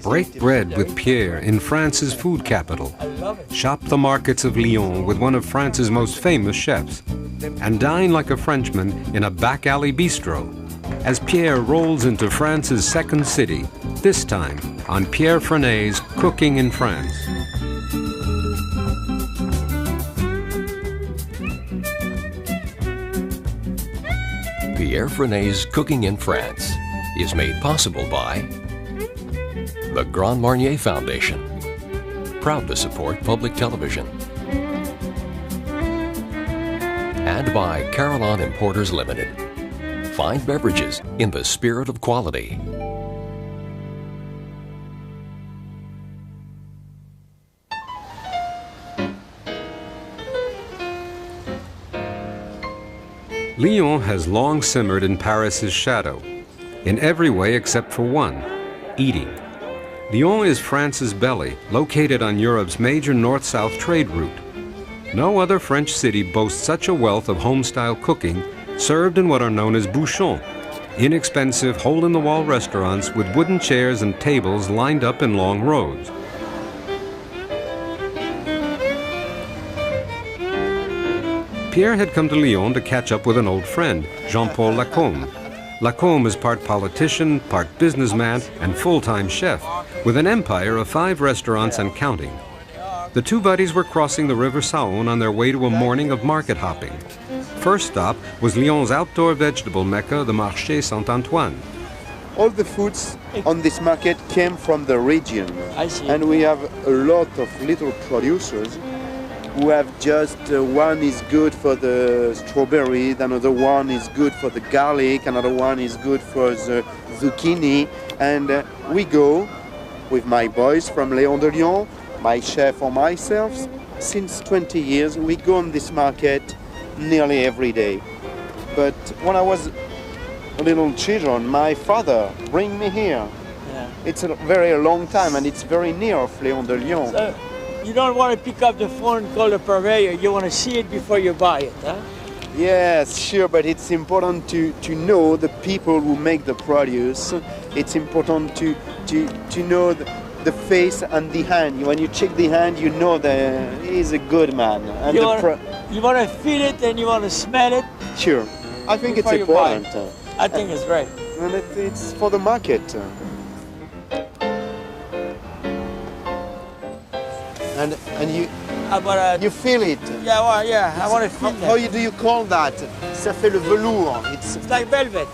Break bread with Pierre in France's food capital. Shop the markets of Lyon with one of France's most famous chefs. And dine like a Frenchman in a back alley bistro as Pierre rolls into France's second city, this time on Pierre Franey's Cooking in France. Pierre Franey's Cooking in France is made possible by the Grand Marnier Foundation, proud to support public television, and by Carillon Importers Limited, fine beverages in the spirit of quality. Lyon has long simmered in Paris's shadow, in every way except for one, eating. Lyon is France's belly, located on Europe's major north-south trade route. No other French city boasts such a wealth of home-style cooking, served in what are known as bouchons, inexpensive, hole-in-the-wall restaurants with wooden chairs and tables lined up in long rows. Pierre had come to Lyon to catch up with an old friend, Jean-Paul Lacombe. Lacombe is part politician, part businessman, and full-time chef, with an empire of 5 restaurants and counting. The two buddies were crossing the River Saône on their way to a morning of market hopping. First stop was Lyon's outdoor vegetable mecca, the Marché Saint-Antoine. All the foods on this market came from the region. I see. And we have a lot of little producers who have just one is good for the strawberry, another one is good for the garlic, another one is good for the zucchini. And we go with my boys from Léon de Lyon, my chef or myself. Since 20 years, we go on this market nearly every day. But when I was a little children, my father bring me here. Yeah. It's a very long time and it's very near of Léon de Lyon. So, you don't want to pick up the phone and call the purveyor, you want to see it before you buy it, huh? Yes, sure, but it's important to know the people who make the produce. It's important to know the face and the hand. When you check the hand, you know that he's a good man. And you want to feel it and you want to smell it? Sure. I think it's important. I think it's right. And it's for the market. And you feel it. Yeah, well, yeah, I want to feel How that. do you call that? Ça fait le velours. It's like velvet.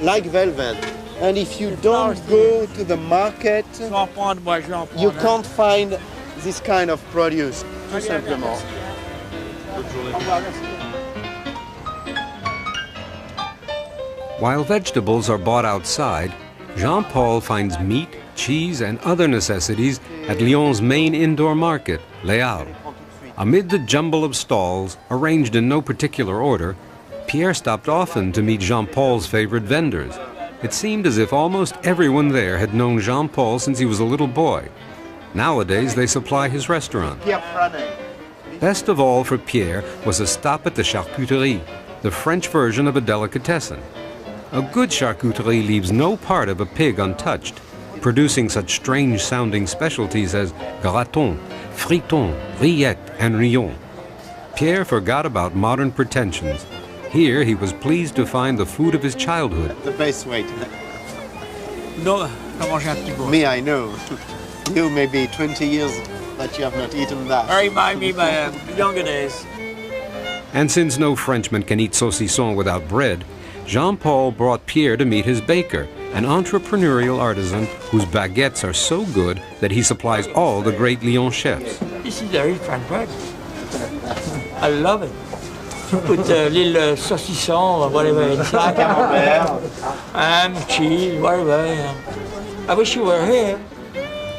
Like velvet. And if you don't go to the market, you can't find this kind of produce, tout simplement. While vegetables are bought outside, Jean-Paul finds meat, cheese, and other necessities at Lyon's main indoor market, Les Halles. Amid the jumble of stalls, arranged in no particular order, Pierre stopped often to meet Jean-Paul's favorite vendors. It seemed as if almost everyone there had known Jean-Paul since he was a little boy. Nowadays, they supply his restaurant. Pierre Franey. Best of all for Pierre was a stop at the charcuterie, the French version of a delicatessen. A good charcuterie leaves no part of a pig untouched, producing such strange-sounding specialties as gratin, friton, rillette, and rillon. Pierre forgot about modern pretensions. Here he was pleased to find the food of his childhood. The best way to No, me, I know. You may be 20 years that you have not eaten that. Remind me my younger days. And since no Frenchman can eat saucisson without bread, Jean-Paul brought Pierre to meet his baker, an entrepreneurial artisan whose baguettes are so good that he supplies all the great Lyon chefs. This is very French bread. I love it. Put a little saucisson or whatever inside, ham, cheese, whatever. I wish you were here.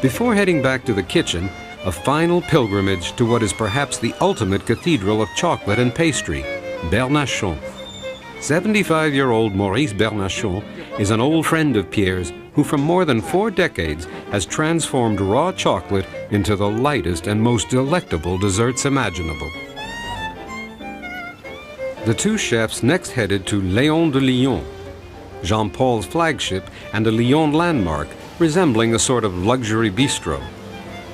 Before heading back to the kitchen, a final pilgrimage to what is perhaps the ultimate cathedral of chocolate and pastry, Bernachon. 75-year-old Maurice Bernachon is an old friend of Pierre's who for more than 4 decades has transformed raw chocolate into the lightest and most delectable desserts imaginable. The two chefs next headed to Léon de Lyon, Jean-Paul's flagship and a Lyon landmark, resembling a sort of luxury bistro.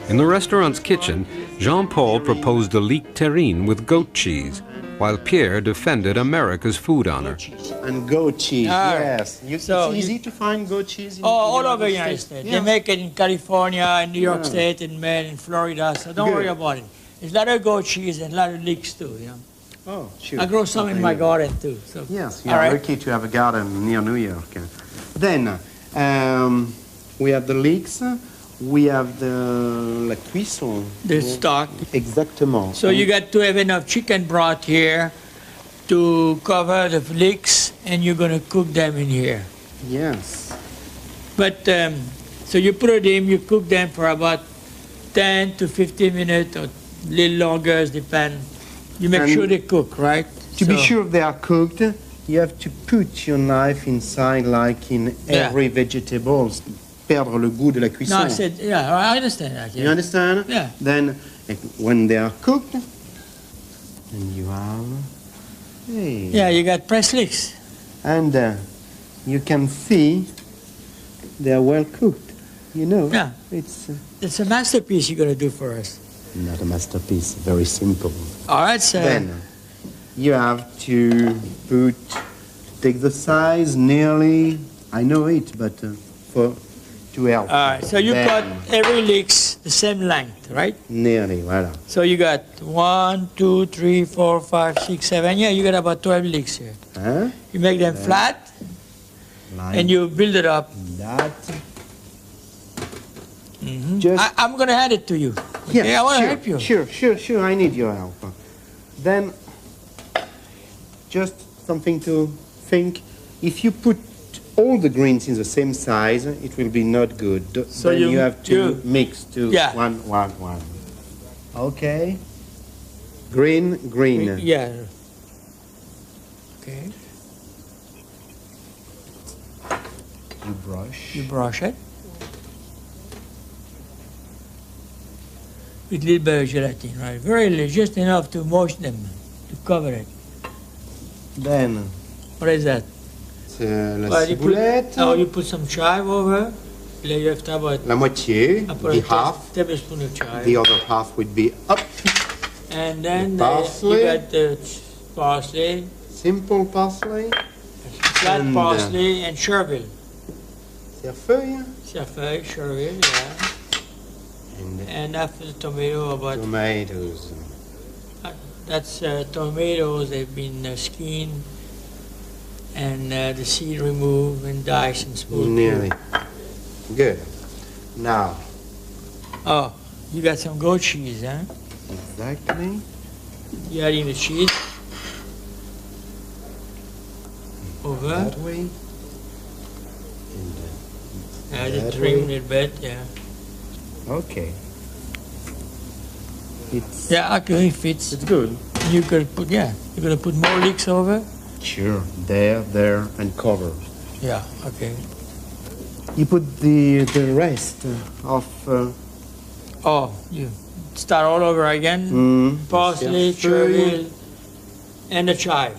In the restaurant's kitchen, Jean-Paul proposed a leek terrine with goat cheese, while Pierre defended America's food honor. And goat cheese, yes. It's easy to find goat cheese in all over the United States. Yeah. They make it in California, in New York State, in Maine, in Florida, so don't worry about it. There's a lot of goat cheese and a lot of leeks too, you know. Oh, sure. I grow some in my garden too. So. Yes, you're lucky to have a garden near New York. Then, we have the leeks, we have the la cuisson. The stock. Exactement. So you got to have enough chicken broth here to cover the leeks, and you're going to cook them in here. Yes. But, so you put it in, you cook them for about 10 to 15 minutes, or a little longer, it depends. You make sure they cook, right? To be sure they are cooked, you have to put your knife inside like in every vegetable. Perdre le goût de la cuisson. No, I said, I understand that. Yeah. You understand? Yeah. Then, when they are cooked, and you have... Hey. Yeah, you got pressed leeks. And you can see they are well cooked. You know? Yeah. It's a masterpiece you're going to do for us. not a masterpiece, very simple. All right, so... Then you have to take the size nearly, I know it, but to help. All right, so you cut every leeks the same length, right? Nearly, voilà. So you got 1, 2, 3, 4, 5, 6, 7. Yeah, you got about 12 leeks here. Huh? You make them flat, and you build it up. That. Mm-hmm. Just I'm going to hand it to you. Yeah, okay, I want to help you. Sure, I need your help. Then, just something to think. If you put all the greens in the same size, it will be not good. So then you have to mix two. Yeah. One. Okay. Green. Yeah. Okay. You brush it. With a little bit of gelatin, right? Very little, just enough to moisten them, to cover it. Then. What is that? La ciboulette. You put some chive over. You have to about la moitié, the half. Tablespoon of chive. The other half would be up. And then you parsley. got the parsley. Simple parsley. Flat parsley and chervil. Cerfeuil. Cerfeuil, chervil, yeah. And after the tomato, about... Tomatoes. That's tomatoes, they've been skinned and the seed removed and diced and smooth. Nearly. Good. Now. Oh, you got some goat cheese, huh? Exactly. You adding the cheese over. That way. Add it, trim a little bit, yeah. Okay. Yeah, okay, it fits. It's good. You could put, you're gonna put more leeks over? Sure, there, and cover. Yeah, okay. You put the rest of... you start all over again? Parsley, chervil, and the chive.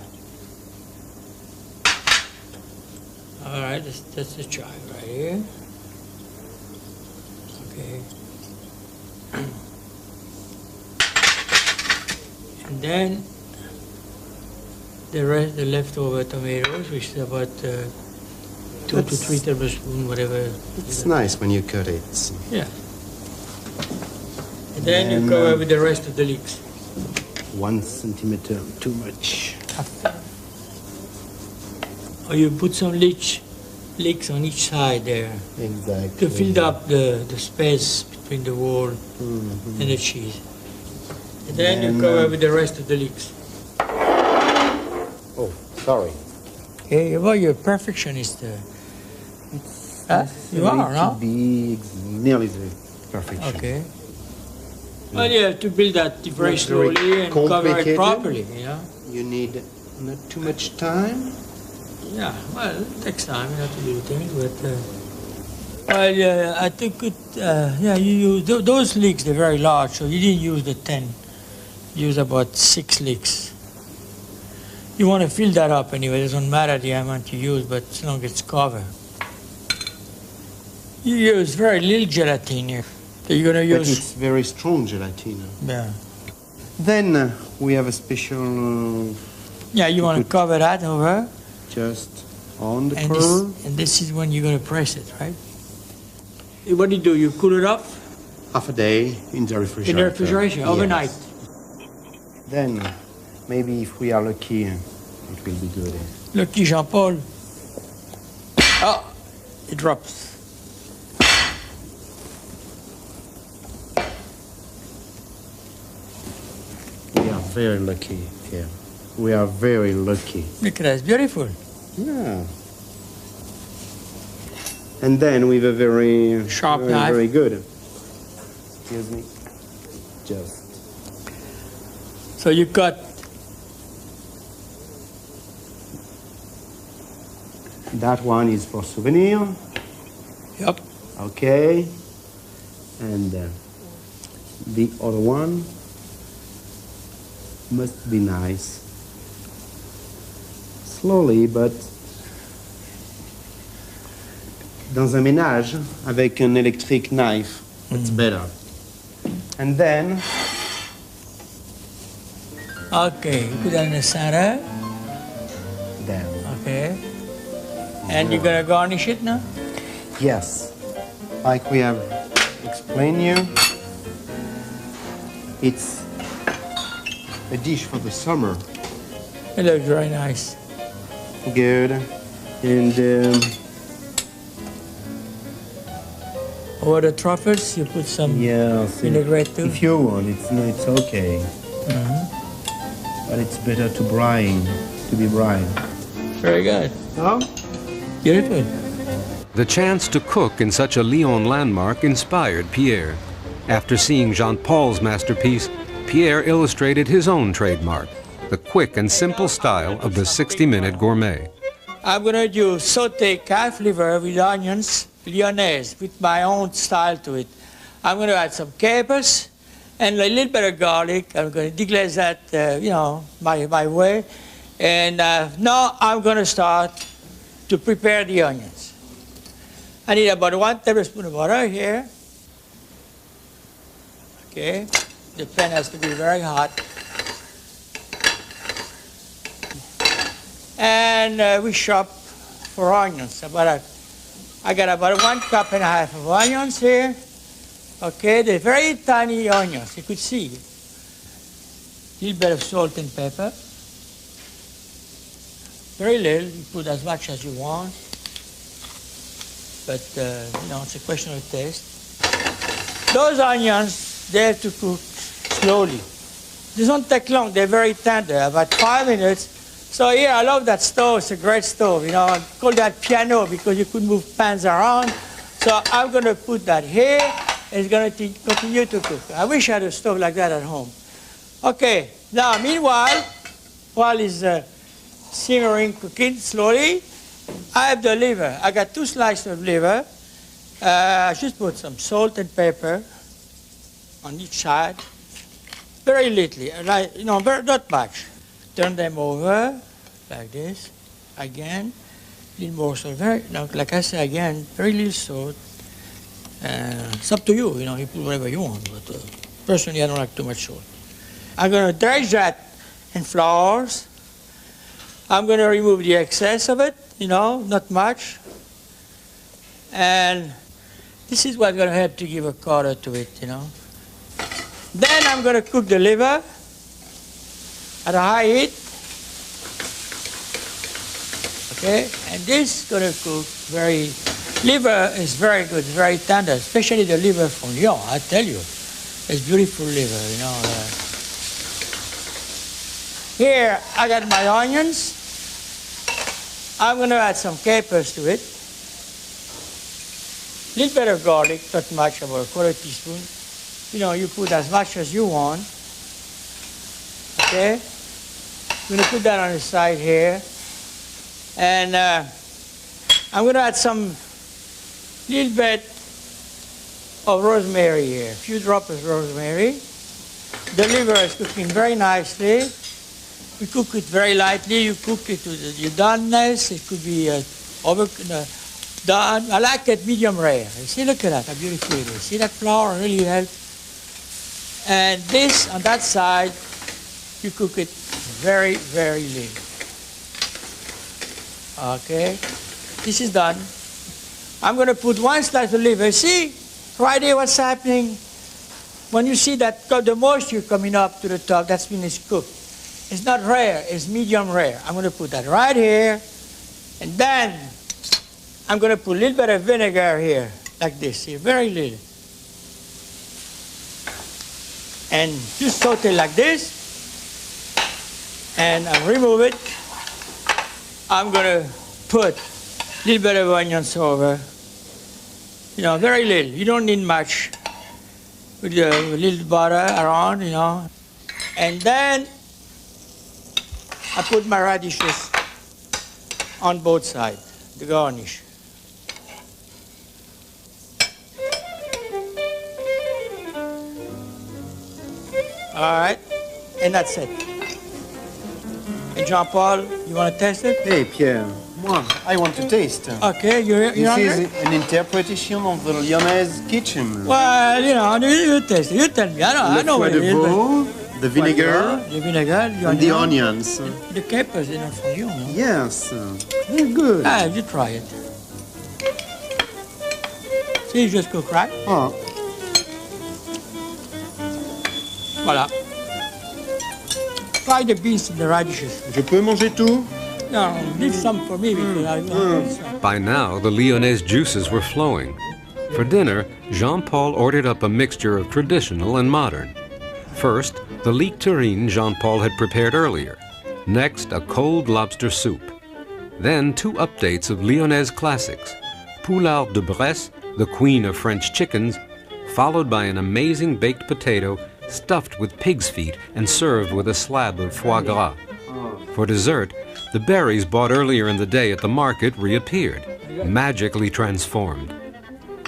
All right, that's the chive right here. Okay. And then the leftover tomatoes, which is about 2 to 3 tablespoons, whatever. It's nice when you cut it. Yeah. And then you cover with the rest of the leeks. 1 centimeter too much. Or you put some leeks on each side there. Exactly. To fill up the space between the wall and the cheese. And then you cover with the rest of the leeks. Oh, sorry. Okay, well, you're a perfectionist. You are, no? To be nearly the perfection. Okay. Well, you have to build that very slowly and cover it properly, yeah? You need not too much time. Yeah, well, it takes time, you have to do things, but... I think you use... Those leeks, they're very large, so you didn't use the 10. You use about 6 leeks. You want to fill that up anyway, it doesn't matter the amount you use, but as long as it's covered. You use very little gelatine here. So you're going to But use... it's very strong gelatin. Yeah. Then we have a special Yeah, you want to cover that over. just on the And curve. this is when you're going to press it, right? What do you do? You cool it off Half a day in the refrigerator. in the refrigerator Yes. overnight. Then maybe if we are lucky, it will be good. Lucky Jean-Paul. Oh, it drops. We are very lucky here. We are very lucky. Look at that, it's beautiful. Yeah. And then with a very Sharp knife. very good. Excuse me. Just. So you cut. That one is for souvenir. Yep. Okay. And the other one must be nice. Slowly, but dans un ménage avec an electric knife, it's better. And then, Okay, you put that in the center. there. Okay. And you're going to garnish it now? Yes, like we have explained you, it's a dish for the summer. It looks very nice. Good. And Over the truffles, you put some yes, vinaigrette too. if you want, it's okay. But it's better to be brine. Very good. Oh? Beautiful. The chance to cook in such a Lyon landmark inspired Pierre. After seeing Jean-Paul's masterpiece, Pierre illustrated his own trademark, the quick and simple style of the 60-minute gourmet. I'm going to do sauté calf liver with onions, lyonnaise, with my own style to it. I'm going to add some capers and a little bit of garlic. I'm going to deglaze that, my way. And now I'm going to start to prepare the onions. I need about 1 tablespoon of butter here. Okay, the pan has to be very hot. And we chop for onions. I got about 1.5 cups of onions here. Okay, they're very tiny onions, you could see. A little bit of salt and pepper. Very little, you put as much as you want. But, it's a question of taste. Those onions, they have to cook slowly. They don't take long, they're very tender, about 5 minutes. So here, I love that stove, it's a great stove. I call that piano because you could move pans around. So I'm gonna put that here, and it's gonna continue to cook. I wish I had a stove like that at home. Okay, now meanwhile, while it's simmering, cooking slowly, I have the liver. I got 2 slices of liver. I just put some salt and pepper on each side. Very little, not much. Turn them over like this. Again, a little more salt. Like I said again, very little salt. It's up to you, you put whatever you want. But personally, I don't like too much salt. I'm going to dredge that in flours. I'm going to remove the excess of it, not much. And this is what's going to help to give a color to it, Then I'm going to cook the liver at a high heat. Okay, and this is going to cook liver is very good, very tender, especially the liver from Lyon, I tell you. It's beautiful liver, Here, I got my onions. I'm going to add some capers to it. A little bit of garlic, not much, about a 1/4 teaspoon. You put as much as you want. Okay? I'm going to put that on the side here. And I'm going to add some little bit of rosemary here, a few drops of rosemary. The liver is cooking very nicely. We cook it very lightly. You cook it to the doneness. It could be done. I like it medium rare. You see, look at that, how beautiful it is. See that flour really helps. And this, on that side, you cook it very, very lean. Okay, this is done. I'm going to put one slice of liver. See, right here what's happening? When you see that the moisture coming up to the top, that's means it's cooked. It's not rare, it's medium rare. I'm going to put that right here. And then I'm going to put a little bit of vinegar here, like this, see, very little. And just saute like this. And I remove it. I'm going to put a little bit of onions over. You know, very little. You don't need much. With a little butter around, you know. And then I put my radishes on both sides, the garnish. All right, and that's it. And Jean-Paul, you want to test it? Hey, Pierre, moi, I want to taste. Okay, you're This hungry? is an interpretation of the Lyonnaise kitchen. Well, you know, you taste it. You tell me. I know what it is. But the vinegar, the vinegar, and the onions. The capers, you know, for you. No? Yes, very good. Ah, you try it. See, you just cook, right? Oh, Voilà. Try the beans and the radishes. je peux manger tout? No, leave some for me because I want some. By now, the Lyonnaise juices were flowing. For dinner, Jean-Paul ordered up a mixture of traditional and modern. First, the leek terrine Jean-Paul had prepared earlier. Next, a cold lobster soup. Then, 2 updates of Lyonnaise classics. Poulard de Bresse, the queen of French chickens, followed by an amazing baked potato stuffed with pig's feet and served with a slab of foie gras. For dessert, the berries bought earlier in the day at the market reappeared, magically transformed.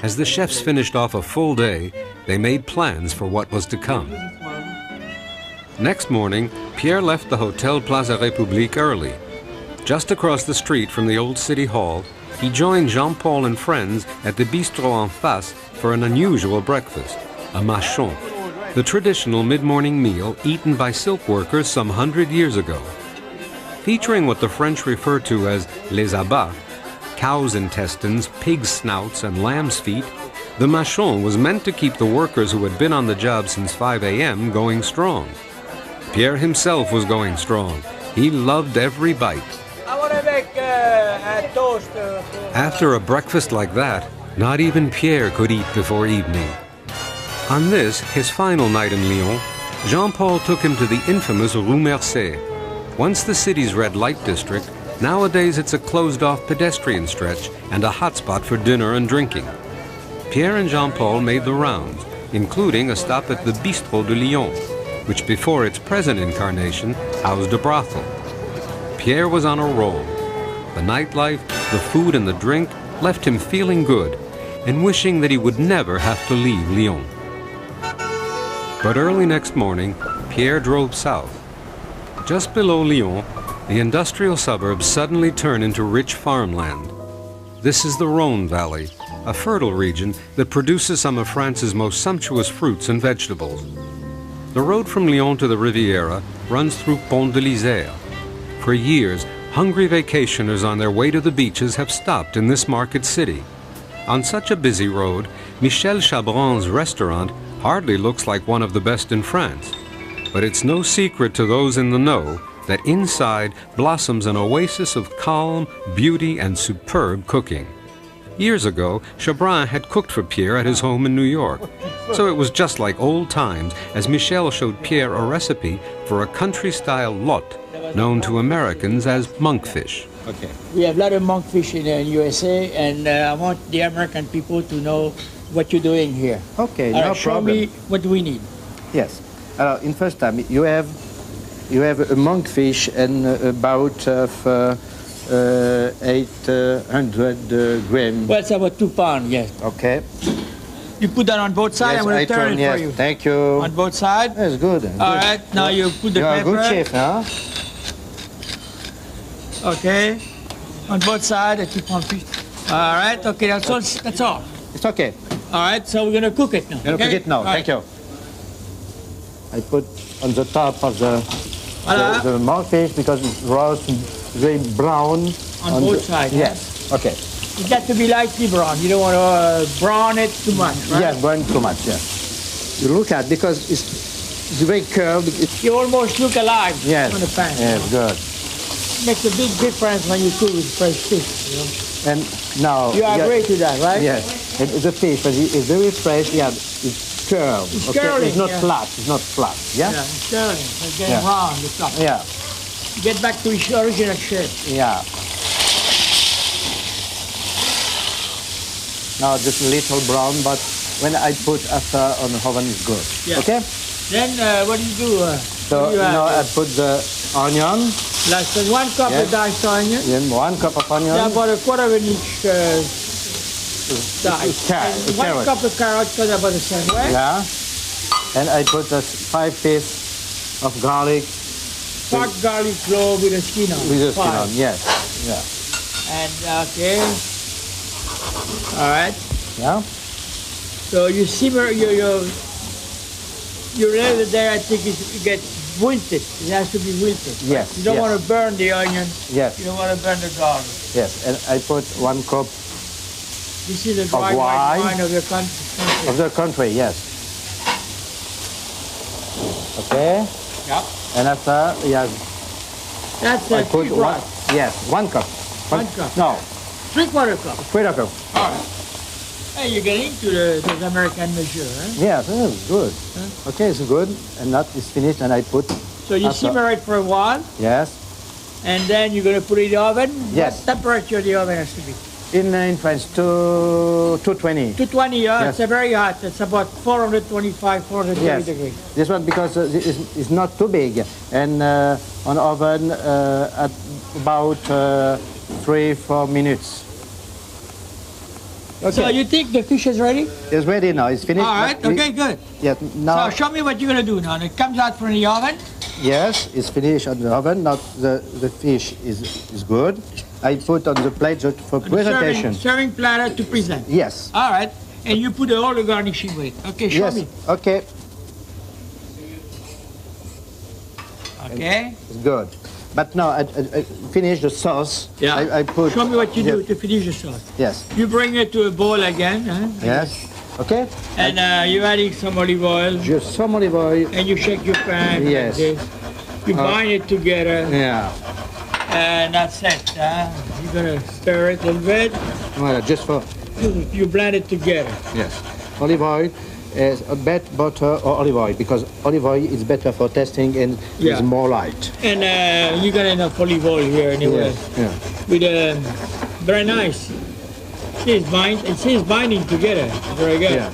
As the chefs finished off a full day, they made plans for what was to come. Next morning, Pierre left the Hotel Plaza République early. Just across the street from the old city hall, he joined Jean-Paul and friends at the bistrot en face for an unusual breakfast, a machon, the traditional mid-morning meal eaten by silk workers some 100 years ago. Featuring what the French refer to as les abats, cow's intestines, pig's snouts, and lamb's feet, the machon was meant to keep the workers who had been on the job since 5 a.m. going strong. Pierre himself was going strong. He loved every bite. I want to make a toast. After a breakfast like that, not even Pierre could eat before evening. On this, his final night in Lyon, Jean-Paul took him to the infamous Rue Mercé. Once the city's red light district, nowadays it's a closed-off pedestrian stretch and a hotspot for dinner and drinking. Pierre and Jean-Paul made the rounds, including a stop at the Bistrot de Lyon, which before its present incarnation housed a brothel. Pierre was on a roll. The nightlife, the food and the drink left him feeling good and wishing that he would never have to leave Lyon. But early next morning, Pierre drove south. Just below Lyon, the industrial suburbs suddenly turn into rich farmland. This is the Rhône Valley, a fertile region that produces some of France's most sumptuous fruits and vegetables. The road from Lyon to the Riviera runs through Pont de l'Isère. For years, hungry vacationers on their way to the beaches have stopped in this market city. On such a busy road, Michel Chabran's restaurant hardly looks like one of the best in France. But it's no secret to those in the know that inside blossoms an oasis of calm, beauty, and superb cooking. Years ago, Chabran had cooked for Pierre at his home in New York. So it was just like old times as Michel showed Pierre a recipe for a country-style lot known to Americans as monkfish. Okay. We have a lot of monkfish in the USA, and I want the American people to know what you're doing here. Okay, All no right, show problem. me what do we need. Yes. In first time, you have a monkfish and about 800 grams. Well, it's about 2 pounds, yes. Okay. You put that on both sides, Yes, I'm going I to turn it yes. for you. Thank you. On both sides? That's good. All right, now you put the You are a pepper. good chef, huh? Okay. On both sides, I keep on fish. All right, okay, that's all. It's okay. All right, so we're gonna cook it now. You're gonna cook it now. Thank you. I put on the top of the monkfish because it's roast, very brown. On both sides. Yes. Okay. It's got to be lightly brown. You don't want to brown it too much, right? Yes, burn too much. Yes. You look at because it's very curved. You almost look alive Yes. on the pan. Yes, good. It makes a big difference when you cook with fresh fish. You know? And now You agree to that, right? Yes. And the fish, but it's very fresh. Yeah, it's curved. It's okay? curling, It's not yeah. flat. It's not flat. Yeah. Yeah, it's curling. It's getting Yeah. round. The top. Yeah. Get back to its original shape. Yeah. Now just a little brown, but when I put after on the oven, it's good. Yeah. Okay. Then what do you do? So what do you add? now I put the onion. Like 1 cup Yes. of diced onion. Then 1 cup of onion. Yeah, about a quarter of an inch diced. And 1 carrot. cup of carrots cut about the same way. Yeah. And I put 5 pieces of garlic. Part garlic clove with a skin on. With the skin 5. on. Yes. Yeah. And okay. All right. Yeah. So you simmer you let it there. I think it gets wilted. It has to be wilted. Yes. You don't yes. want to burn the onion. Yes. You don't want to burn the garlic. Yes. And I put 1 cup This is a dry white wine of your country. of the country. Yes. Okay. Yeah. And after, yes, That's I a put pig one. rice. Yes, 1 cup. 1 cup. No, 3/4 cup. 1/4 cup. All right. Hey, you're getting to the American measure, huh? Yes, it's good. Huh? Okay, it's good. And that is finished, and I put. So you after- simmer it for a while, Yes. and then you're going to put it in the oven. Yes. What temperature the oven has to be? In France, 220. 220, Yes. It's very hot. It's about 425, 430 Yes. degrees. This one because it's not too big, and on oven at about 3-4 minutes. Okay. So you think the fish is ready? It's ready now. It's finished. All right, but okay, good. Yes. Now. So show me what you're going to do now. It comes out from the oven. Yes, it's finished on the oven. Now the fish is good. I put on the plate just for On the presentation. serving platter to present. Yes. All right, and you put all the garnishing with it. Okay, show Yes. me. Okay. Okay. It's good. But now I finish the sauce. Yeah. I put. Show me what you do Yes. to finish the sauce. Yes. You bring it to a bowl again, huh? Yes. Okay. And you're adding some olive oil, Just some olive oil. and you shake your pan Yes. like this. You bind it together, Yeah. and that's it. You're gonna stir it a little bit. Voilà, just for You blend it together. yes. Olive oil is a bit butter or olive oil because olive oil is better for tasting and Yeah. is more light. And you got enough olive oil here anyway. Yeah. With very nice. It says binding together. Very good. Yeah.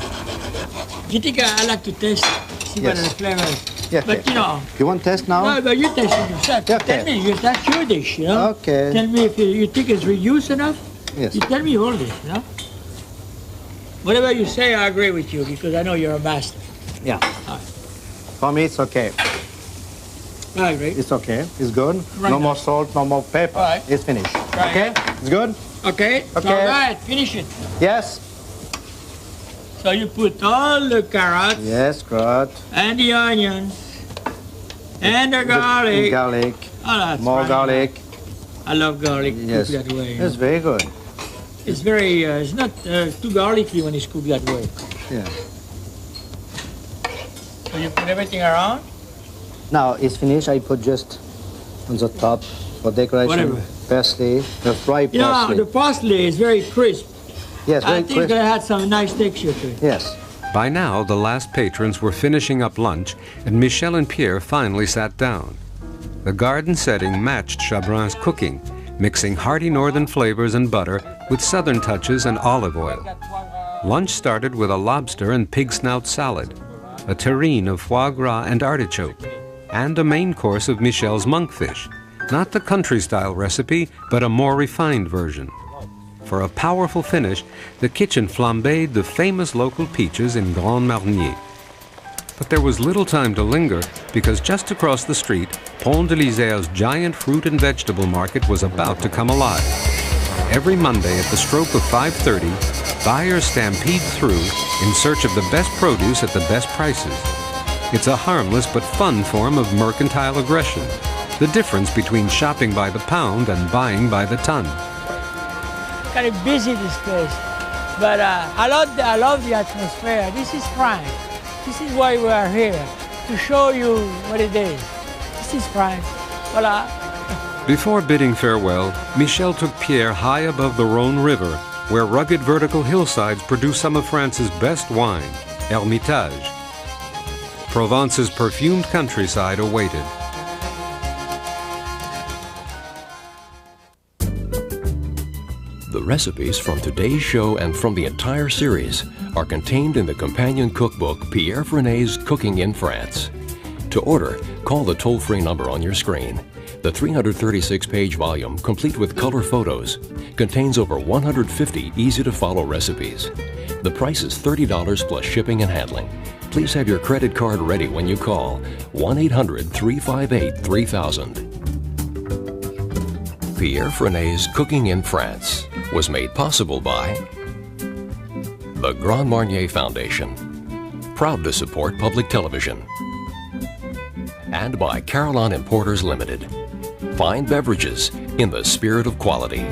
Do you think I like to taste? See what Yes. the flavor is. Yeah, But okay. you know, You want taste now? no, but you taste it yourself. Okay. Tell me, that's your dish, you know? Okay. Tell me if you think it's reduced enough. Yes. You tell me all this, you know? Whatever you say, I agree with you because I know you're a master. Yeah. All right. For me, it's okay. I agree. It's okay. It's good. Right no now. more salt, no more pepper. All right. It's finished. Right. Okay? It's good? Okay? Okay. All right, finish it. Yes. So you put all the carrots Yes, good. and the onions and the garlic. Garlic. Oh, that's More fine. garlic. I love garlic Yes. cooked that way. you It's know. very good. It's very, it's not too garlicky when it's cooked that way. Yeah. So you put everything around? Now it's finished. I put just on the top for decoration. Whatever. Parsley, the fried You know, parsley. the parsley is very crisp. Yes, I very think it's crisp. gonna have some nice texture to it. Yes. By now, the last patrons were finishing up lunch, and Michel and Pierre finally sat down. The garden setting matched Chabrin's cooking, mixing hearty northern flavors and butter with southern touches and olive oil. Lunch started with a lobster and pig snout salad, a terrine of foie gras and artichoke, and a main course of Michel's monkfish, not the country-style recipe, but a more refined version. For a powerful finish, the kitchen flambéed the famous local peaches in Grand Marnier. But there was little time to linger because just across the street, Pont de l'Isère's giant fruit and vegetable market was about to come alive. Every Monday at the stroke of 5:30, buyers stampede through in search of the best produce at the best prices. It's a harmless but fun form of mercantile aggression, the difference between shopping by the pound and buying by the ton. Kind of busy this place, but I love the atmosphere. This is France. This is why we are here, to show you what it is. This is France. Voila. Before bidding farewell, Michel took Pierre high above the Rhone River, where rugged vertical hillsides produce some of France's best wine, Hermitage. Provence's perfumed countryside awaited. The recipes from today's show and from the entire series are contained in the companion cookbook Pierre Franey's Cooking in France. To order, call the toll-free number on your screen. The 336-page volume, complete with color photos, contains over 150 easy-to-follow recipes. The price is $30 plus shipping and handling. Please have your credit card ready when you call 1-800-358-3000. Pierre Franey's Cooking in France was made possible by the Grand Marnier Foundation, proud to support public television, and by Carillon Importers Limited. Fine beverages in the spirit of quality.